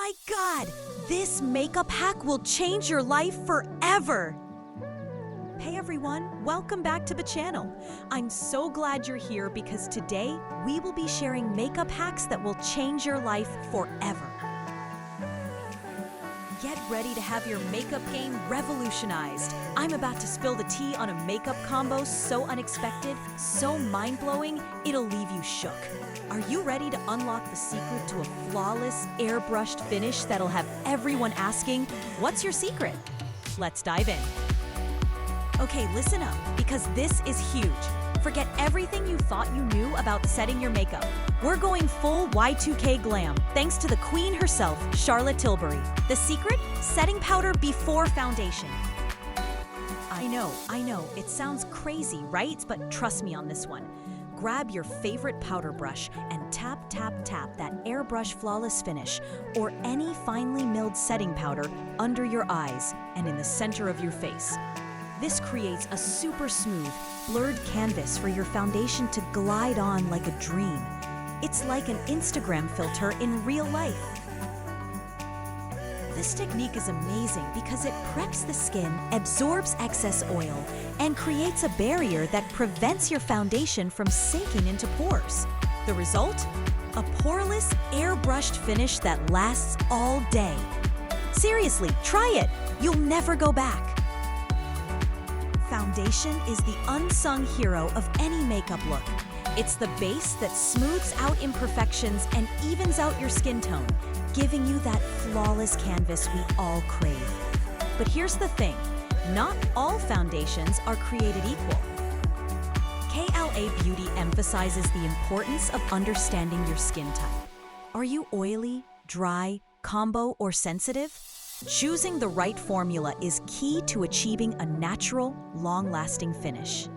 my God! This makeup hack will change your life forever! Hey everyone, welcome back to the channel. I'm so glad you're here because today we will be sharing makeup hacks that will change your life forever. Get ready to have your makeup game revolutionized. I'm about to spill the tea on a makeup combo so unexpected, so mind-blowing, it'll leave you shook. Are you ready to unlock the secret to a flawless, airbrushed finish that'll have everyone asking, what's your secret? Let's dive in. Okay, listen up, because this is huge. Forget everything you thought you knew about setting your makeup. We're going full Y2K glam, thanks to the queen herself, Charlotte Tilbury. The secret? Setting powder before foundation. I know, it sounds crazy, right? But trust me on this one. Grab your favorite powder brush and tap, tap, tap that airbrush flawless finish or any finely milled setting powder under your eyes and in the center of your face. This creates a super smooth, blurred canvas for your foundation to glide on like a dream. It's like an Instagram filter in real life. This technique is amazing because it preps the skin, absorbs excess oil, and creates a barrier that prevents your foundation from sinking into pores. The result? A poreless, airbrushed finish that lasts all day. Seriously, try it! You'll never go back. Foundation is the unsung hero of any makeup look. It's the base that smooths out imperfections and evens out your skin tone, giving you that flawless canvas we all crave. But here's the thing, not all foundations are created equal. KLA Beauty emphasizes the importance of understanding your skin type. Are you oily, dry, combo, or sensitive? Choosing the right formula is key to achieving a natural, long-lasting finish.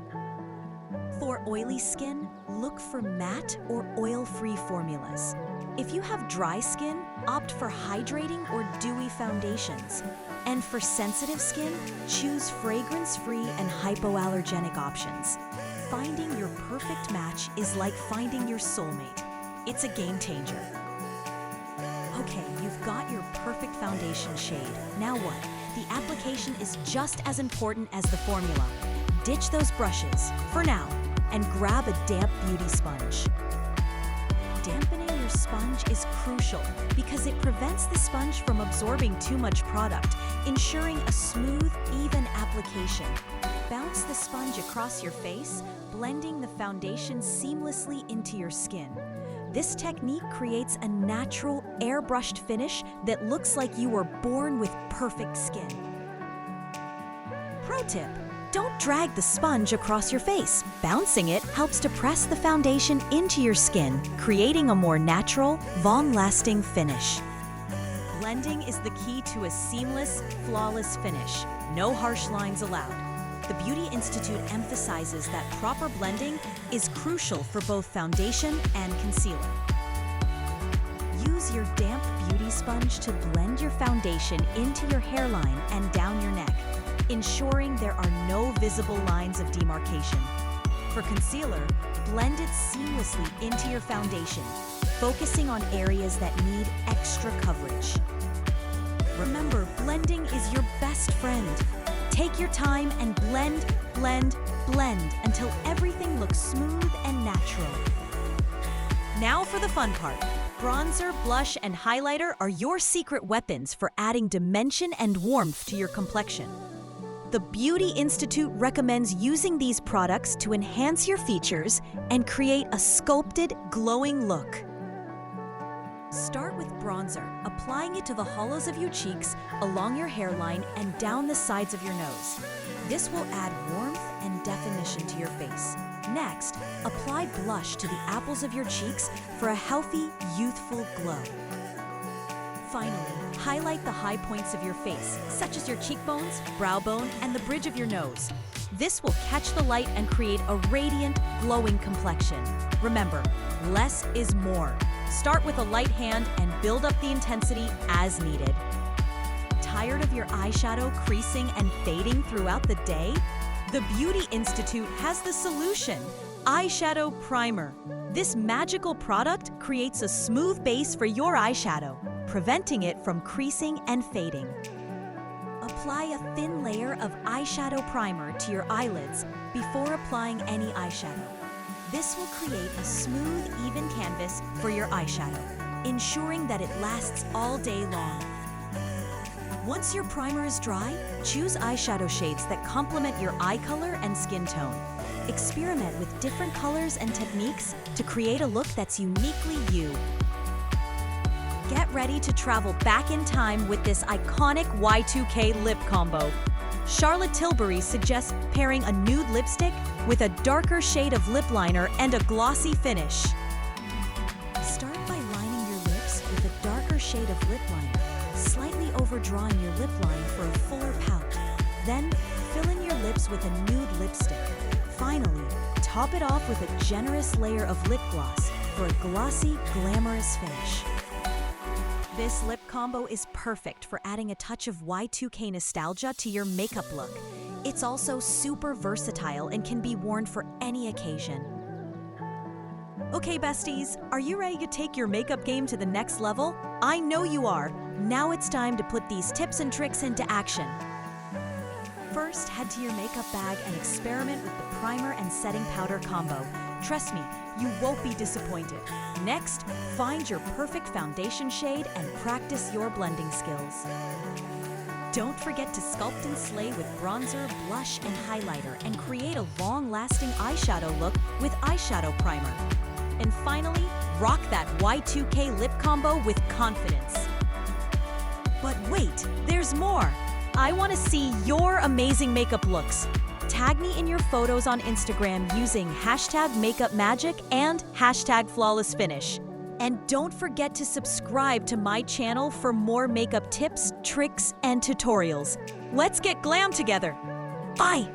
For oily skin, look for matte or oil-free formulas. If you have dry skin, opt for hydrating or dewy foundations. And for sensitive skin, choose fragrance-free and hypoallergenic options. Finding your perfect match is like finding your soulmate. It's a game changer. Okay, you've got your perfect foundation shade. Now what? The application is just as important as the formula. Ditch those brushes, for now, and grab a damp beauty sponge. Dampening your sponge is crucial because it prevents the sponge from absorbing too much product, ensuring a smooth, even application. Bounce the sponge across your face, blending the foundation seamlessly into your skin. This technique creates a natural, airbrushed finish that looks like you were born with perfect skin. Pro tip: don't drag the sponge across your face. Bouncing it helps to press the foundation into your skin, creating a more natural, long-lasting finish. Blending is the key to a seamless, flawless finish. No harsh lines allowed. The Beauty Institute emphasizes that proper blending is crucial for both foundation and concealer. Use your damp beauty sponge to blend your foundation into your hairline and down your neck, ensuring there are no visible lines of demarcation. For concealer, blend it seamlessly into your foundation, focusing on areas that need extra coverage. Remember, blending is your best friend. Take your time and blend, blend, blend until everything looks smooth and natural. Now for the fun part. Bronzer, blush, and highlighter are your secret weapons for adding dimension and warmth to your complexion. The Beauty Institute recommends using these products to enhance your features and create a sculpted, glowing look. Start with bronzer, applying it to the hollows of your cheeks, along your hairline, and down the sides of your nose. This will add warmth and definition to your face. Next, apply blush to the apples of your cheeks for a healthy, youthful glow. Finally, highlight the high points of your face, such as your cheekbones, brow bone, and the bridge of your nose. This will catch the light and create a radiant, glowing complexion. Remember, less is more. Start with a light hand and build up the intensity as needed. Tired of your eyeshadow creasing and fading throughout the day? The Beauty Institute has the solution: Eyeshadow Primer. This magical product creates a smooth base for your eyeshadow, preventing it from creasing and fading. Apply a thin layer of eyeshadow primer to your eyelids before applying any eyeshadow. This will create a smooth, even canvas for your eyeshadow, ensuring that it lasts all day long. Once your primer is dry, choose eyeshadow shades that complement your eye color and skin tone. Experiment with different colors and techniques to create a look that's uniquely you. Get ready to travel back in time with this iconic Y2K lip combo. Charlotte Tilbury suggests pairing a nude lipstick with a darker shade of lip liner and a glossy finish. Start by lining your lips with a darker shade of lip liner, slightly overdrawing your lip line for a fuller pout. Then, fill in your lips with a nude lipstick. Finally, top it off with a generous layer of lip gloss for a glossy, glamorous finish. This lip combo is perfect for adding a touch of Y2K nostalgia to your makeup look. It's also super versatile and can be worn for any occasion. Okay, besties, are you ready to take your makeup game to the next level? I know you are. Now it's time to put these tips and tricks into action. First, head to your makeup bag and experiment with the primer and setting powder combo. Trust me, you won't be disappointed. Next, find your perfect foundation shade and practice your blending skills. Don't forget to sculpt and slay with bronzer, blush, and highlighter and create a long-lasting eyeshadow look with eyeshadow primer. And finally, rock that Y2K lip combo with confidence. But wait, there's more! I want to see your amazing makeup looks. Tag me in your photos on Instagram using #MakeupMagic and #FlawlessFinish. And don't forget to subscribe to my channel for more makeup tips, tricks, and tutorials. Let's get glam together. Bye!